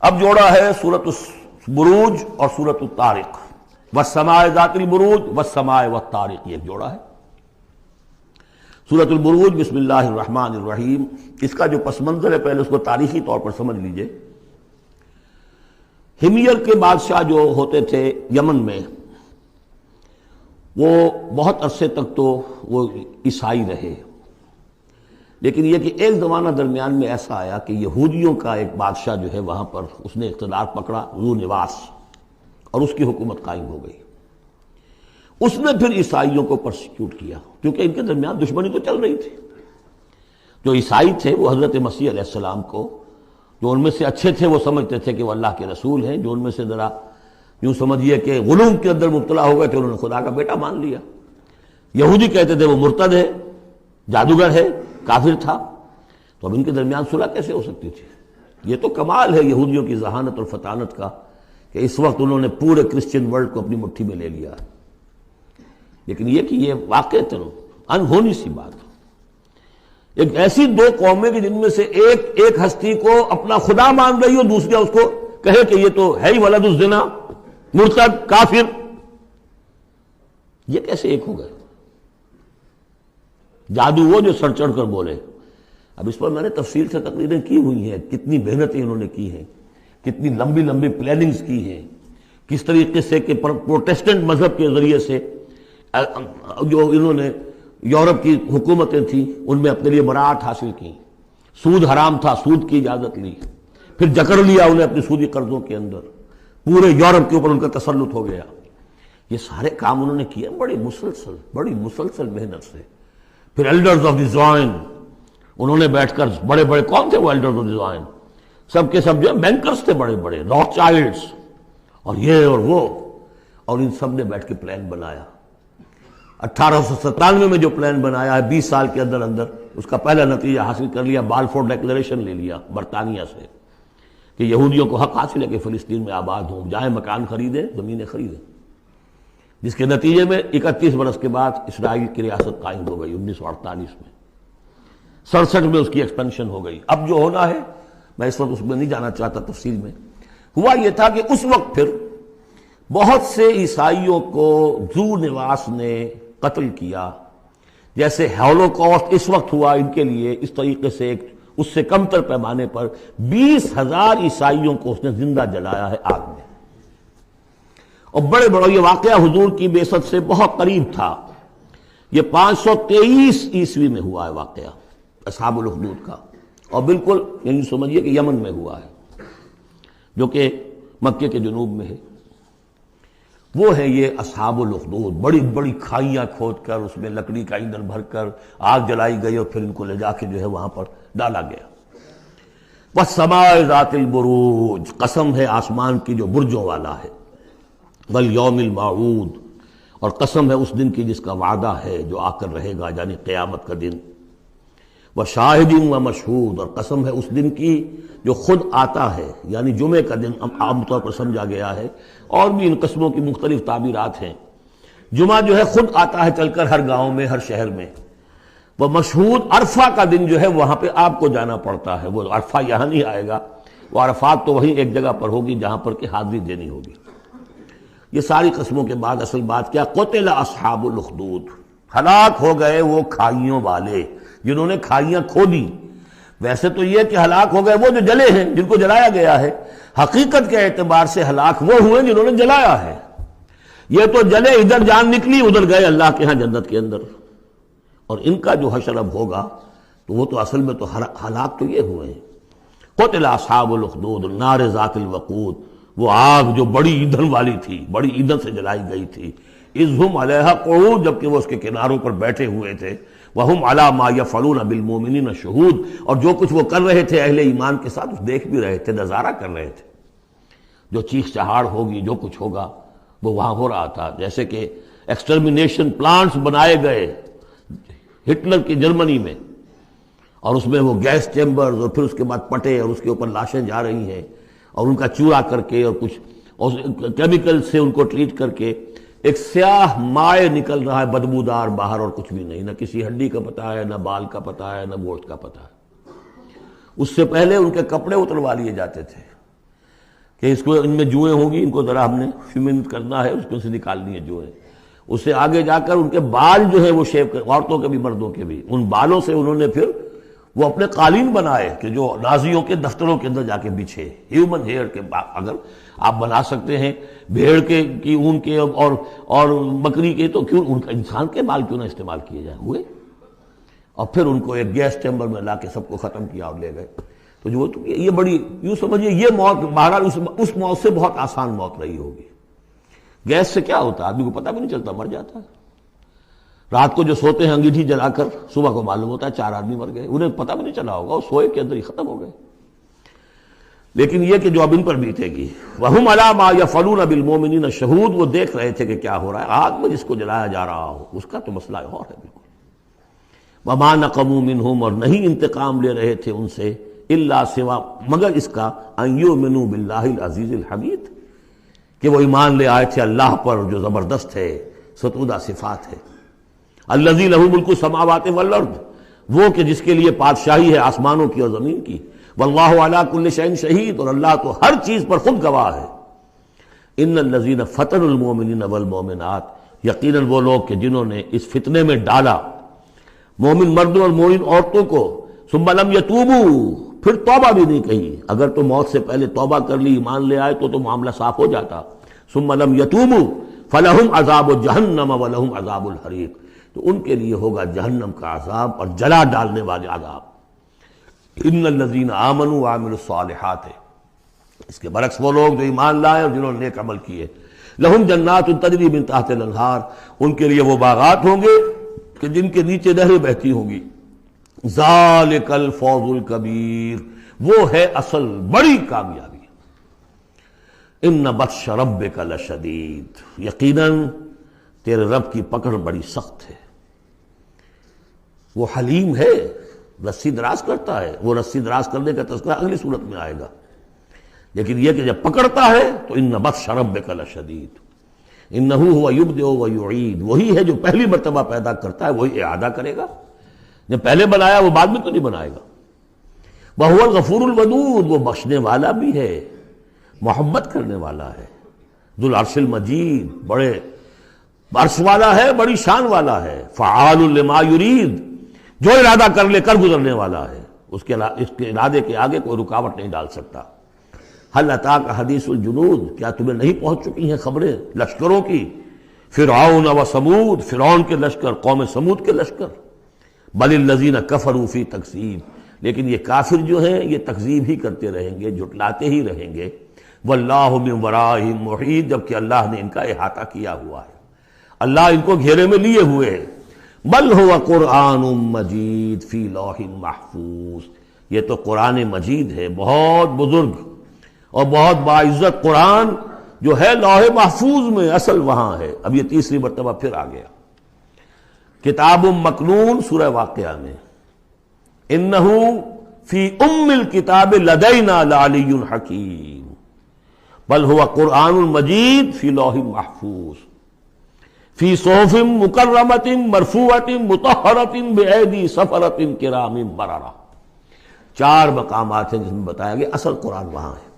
اب جوڑا ہے سورۃ البروج اور سورۃ الطارق، والسماء ذات البروج والسماء والطارق، یہ جوڑا ہے۔ سورۃ البروج بسم اللہ الرحمن الرحیم، اس کا جو پس منظر ہے پہلے اس کو تاریخی طور پر سمجھ لیجئے۔ ہمیر کے بادشاہ جو ہوتے تھے یمن میں، وہ بہت عرصے تک تو وہ عیسائی رہے، لیکن یہ کہ ایک زمانہ درمیان میں ایسا آیا کہ یہودیوں کا ایک بادشاہ جو ہے وہاں پر اس نے اقتدار پکڑا، ذو نواس، اور اس کی حکومت قائم ہو گئی۔ اس نے پھر عیسائیوں کو پرسیکیوٹ کیا، کیونکہ ان کے درمیان دشمنی تو چل رہی تھی۔ جو عیسائی تھے وہ حضرت مسیح علیہ السلام کو، جو ان میں سے اچھے تھے وہ سمجھتے تھے کہ وہ اللہ کے رسول ہیں، جو ان میں سے ذرا یوں سمجھیے کہ غلو کے اندر مبتلا ہو گئے تھے، انہوں نے خدا کا بیٹا مان لیا۔ یہودی کہتے تھے وہ مرتد ہے، جادوگر ہے، کافر تھا۔ تو اب ان کے درمیان صلح کیسے ہو سکتی تھی؟ یہ تو کمال ہے یہودیوں کی ذہانت اور فطانت کا کہ اس وقت انہوں نے پورے کرسچن ورلڈ کو اپنی مٹھی میں لے لیا ہے۔ لیکن یہ کہ یہ واقعتاً انہونی سی بات ہے، ایک ایسی دو قومیں کہ جن میں سے ایک ہستی کو اپنا خدا مان رہی ہو، دوسری اس کو کہے کہ یہ تو ہے ہی ولد الزنا، مرتد، کافر۔ یہ کیسے ایک ہو گئے؟ جادو وہ جو سر چڑھ کر بولے۔ اب اس پر میں نے تفصیل سے تقریریں کی ہوئی ہیں، کتنی محنتیں انہوں نے کی ہیں، کتنی لمبی لمبی پلاننگز کی ہیں، کس طریقے سے کہ پروٹیسٹنٹ مذہب کے ذریعے سے جو انہوں نے یورپ کی حکومتیں تھیں ان میں اپنے لیے براعت حاصل کی، سود حرام تھا، سود کی اجازت لی، پھر جکڑ لیا انہیں اپنے سودی قرضوں کے اندر، پورے یورپ کے اوپر ان کا تسلط ہو گیا۔ یہ سارے کام انہوں نے کیے بڑی مسلسل محنت سے۔ پھر ایلڈرز آف دی زوائن، انہوں نے بیٹھ کر بڑے بڑے، کون تھے وہ ایلڈرز آف دی زوائن؟ سب کے سب جو بینکرز تھے بڑے بڑے، راک چائلڈز اور یہ اور وہ، اور ان سب نے بیٹھ کے پلان بنایا۔ 1897 میں جو پلان بنایا ہے 20 سال کے اندر اندر اس کا پہلا نتیجہ حاصل کر لیا، بالفور ڈیکلیریشن لے لیا برطانیہ سے کہ یہودیوں کو حق حاصل ہے کہ فلسطین میں آباد ہوں، جائیں مکان خریدیں، زمینیں خریدیں، جس کے نتیجے میں 31 برس کے بعد اسرائیل کی ریاست قائم ہو گئی 1948 میں۔ 67 میں اس کی ایکسپینشن ہو گئی۔ اب جو ہونا ہے میں اس وقت اس میں نہیں جانا چاہتا تفصیل میں، ہوا یہ تھا کہ اس وقت پھر بہت سے عیسائیوں کو ذو نواس نے قتل کیا، جیسے ہولوکاسٹ اس وقت ہوا ان کے لیے، اس طریقے سے اس سے کم تر پیمانے پر 20,000 عیسائیوں کو اس نے زندہ جلایا ہے آگ میں۔ اور بڑے بڑا یہ واقعہ حضور کی بعثت سے بہت قریب تھا، یہ 523 عیسوی میں ہوا ہے واقعہ اصحاب الاخدود کا، اور بالکل یعنی سمجھیے کہ یمن میں ہوا ہے جو کہ مکے کے جنوب میں ہے۔ وہ ہے یہ اصحاب الاخدود، بڑی بڑی کھائیاں کھود کر اس میں لکڑی کا ایندھن بھر کر آگ جلائی گئی اور پھر ان کو لے جا کے جو ہے وہاں پر ڈالا گیا۔ والسماء ذات البروج، قسم ہے آسمان کی جو برجوں والا ہے، والیوم الموعود، اور قسم ہے اس دن کی جس کا وعدہ ہے جو آ کر رہے گا، یعنی قیامت کا دن، وشاہد ومشہود، اور قسم ہے اس دن کی جو خود آتا ہے، یعنی جمعے کا دن عام طور پر سمجھا گیا ہے، اور بھی ان قسموں کی مختلف تعبیرات ہیں۔ جمعہ جو ہے خود آتا ہے چل کر ہر گاؤں میں، ہر شہر میں۔ وہ مشہود، عرفہ کا دن جو ہے وہاں پہ آپ کو جانا پڑتا ہے، وہ عرفہ یہاں نہیں آئے گا، وہ عرفات تو وہیں ایک جگہ پر ہوگی جہاں پر کہ حاضری دینی ہوگی۔ یہ ساری قسموں کے بعد اصل بات کیا؟ قتل اصحاب الاخدود، ہلاک ہو گئے وہ کھائیوں والے جنہوں نے کھائیاں کھودی۔ ویسے تو یہ کہ ہلاک ہو گئے وہ جو جلے ہیں، جن کو جلایا گیا ہے، حقیقت کے اعتبار سے ہلاک وہ ہوئے جنہوں نے جلایا ہے۔ یہ تو جلے، ادھر جان نکلی، ادھر گئے اللہ کے ہاں جنت کے اندر۔ اور ان کا جو حشر اب ہوگا تو وہ تو اصل میں تو ہلاک تو یہ ہوئے ہیں۔ قتل اصحاب الاخدود النار ذات الوقود، وہ آگ جو بڑی ایندھن والی تھی، بڑی ایندھن سے جلائی گئی تھی، اذ ہم علیہا قعود، جبکہ وہ اس کے کناروں پر بیٹھے ہوئے تھے، وہم علی ما یفعلون بالمؤمنین شہود، اور جو کچھ وہ کر رہے تھے اہل ایمان کے ساتھ اس دیکھ بھی رہے تھے، نظارہ کر رہے تھے۔ جو چیخ چہاڑ ہوگی، جو کچھ ہوگا وہ وہاں ہو رہا تھا۔ جیسے کہ ایکسٹرمینیشن پلانٹس بنائے گئے ہٹلر کی جرمنی میں، اور اس میں وہ گیس چیمبرز، اور پھر اس کے بعد پٹے، اور اس کے اوپر لاشیں جا رہی ہیں، اور ان کا چورا کر کے اور کچھ کیمیکل سے ان کو ٹریٹ کر کے ایک سیاہ مائع نکل رہا ہے بدبودار باہر، اور کچھ بھی نہیں، نہ کسی ہڈی کا پتہ ہے، نہ بال کا پتہ ہے، نہ گوشت کا پتہ ہے۔ اس سے پہلے ان کے کپڑے اتروا لیے جاتے تھے، کہ اس کو ان میں جوئیں ہوں گی، ان کو ذرا ہم نے فیمنٹ کرنا ہے، اس کو سے نکالنی ہے جوئیں. اس سے آگے جا کر ان کے بال جو ہے وہ شیو کر، عورتوں کے بھی مردوں کے بھی، ان بالوں سے انہوں نے پھر وہ اپنے قالین بنائے کہ جو نازیوں کے دفتروں کے اندر جا کے بچھے. ہیومن ہیئر کے اگر آپ بنا سکتے ہیں بھیڑ کے کی اون کے اور بکری کے، تو کیوں ان کا انسان کے بال کیوں نہ استعمال کیے جائیں ہوئے. اور پھر ان کو ایک گیس چیمبر میں لا کے سب کو ختم کیا اور لے گئے. تو جو یہ بڑی یوں سمجھیے یہ موت بہرحال اس موت سے بہت آسان موت رہی ہوگی. گیس سے کیا ہوتا ہے، آدمی کو پتہ بھی نہیں چلتا، مر جاتا ہے. رات کو جو سوتے ہیں انگیٹھی جلا کر، صبح کو معلوم ہوتا ہے 4 آدمی مر گئے، انہیں پتہ بھی نہیں چلا ہوگا، وہ سوئے کے اندر ہی ختم ہو گئے. لیکن یہ کہ جو اب ان پر بیتے گی، وَهُمْ عَلَىٰ مَا يَفْعَلُونَ بِالْمُؤْمِنِينَ شَهُودٌ، وہ دیکھ رہے تھے کہ کیا ہو رہا ہے. آگ میں جس کو جلایا جا رہا ہو اس کا تو مسئلہ اور ہے بالکل. وَمَا نَقَمُوا مِنْهُمْ، اور نہیں انتقام لے رہے تھے ان سے، الا سوا مگر اس کا ان یؤمنوا باللہ العزیز الحمید، کہ وہ ایمان لے آئے تھے اللہ پر جو زبردست ہے، ستودہ صفات ہے. الذی لہ ملک السماوات والارض، وہ کہ جس کے لیے بادشاہی ہے آسمانوں کی اور زمین کی. واللہ علی کل شیء شہید، اور اللہ تو ہر چیز پر خود گواہ ہے. ان الذین فتنوا المؤمنین والمؤمنات، یقیناً وہ لوگ کہ جنہوں نے اس فتنے میں ڈالا مومن مردوں اور مومن عورتوں کو، ثم لم یتوبوا، پھر توبہ بھی نہیں کہی. اگر تو موت سے پہلے توبہ کر لی، ایمان لے آئے تو معاملہ صاف ہو جاتا. ثم لم یتوبوا فلہم عذاب جہنم ولہم عذاب الحریق، تو ان کے لیے ہوگا جہنم کا عذاب اور جلا ڈالنے والے عذاب. ان الذین آمنوا وعملوا الصالحات، اس کے برعکس وہ لوگ جو ایمان لائے اور جنہوں نے نیک عمل کیے، لہم جنات تجری من تحت الانہار، ان کے لیے وہ باغات ہوں گے کہ جن کے نیچے نہریں بہتی ہوں گی. ذالک الفوز الکبیر، وہ ہے اصل بڑی کامیابی. ان بطش ربک لشدید، یقیناً تیرے رب کی پکڑ بڑی سخت ہے. وہ حلیم ہے، رسی دراز کرتا ہے. وہ رسی دراز کرنے کا تذکرہ اگلی صورت میں آئے گا، لیکن یہ کہ جب پکڑتا ہے تو ان بطش ربک لشدید. انہ هو یبدئ و یعید، وہی ہے جو پہلی مرتبہ پیدا کرتا ہے وہی اعادہ کرے گا. جب پہلے بنایا وہ بعد میں تو نہیں بنائے گا. وہو الغفور الودود، وہ بخشنے والا بھی ہے، محبت کرنے والا ہے. ذو العرش المجید، بڑے عرش والا ہے، بڑی شان والا ہے. فعال لما یرید، جو ارادہ کر لے کر گزرنے والا ہے. اس کے ارادے کے آگے کوئی رکاوٹ نہیں ڈال سکتا. هل اتاک حدیث الجنود، کیا تمہیں نہیں پہنچ چکی ہیں خبریں لشکروں کی؟ فرعون و سمود، فرعون کے لشکر، قوم سمود کے لشکر. بل الذین کفروا فی تکذیب، لیکن یہ کافر جو ہیں یہ تکذیب ہی کرتے رہیں گے، جھٹلاتے ہی رہیں گے. واللہ من ورائہم محیط، جبکہ اللہ نے ان کا احاطہ کیا ہوا ہے، اللہ ان کو گھیرے میں لیے ہوئے ہے. بل هو قرآن مجید فی لوح محفوظ، یہ تو قرآن مجید ہے، بہت بزرگ اور بہت باعزت قرآن جو ہے لوح محفوظ میں، اصل وہاں ہے. اب یہ تیسری مرتبہ پھر آ گیا. کتاب مکنون سورہ واقعہ میں، انہ فی ام الکتاب لدینا لعلی حکیم، بل هو قرآن مجید فی لوح محفوظ فی صحف مکرمۃ مرفوعۃ مطہرۃ بایدی سفرۃ کرام بررہ. 4 مقامات ہیں جس میں بتایا گیا اصل قرآن وہاں ہے.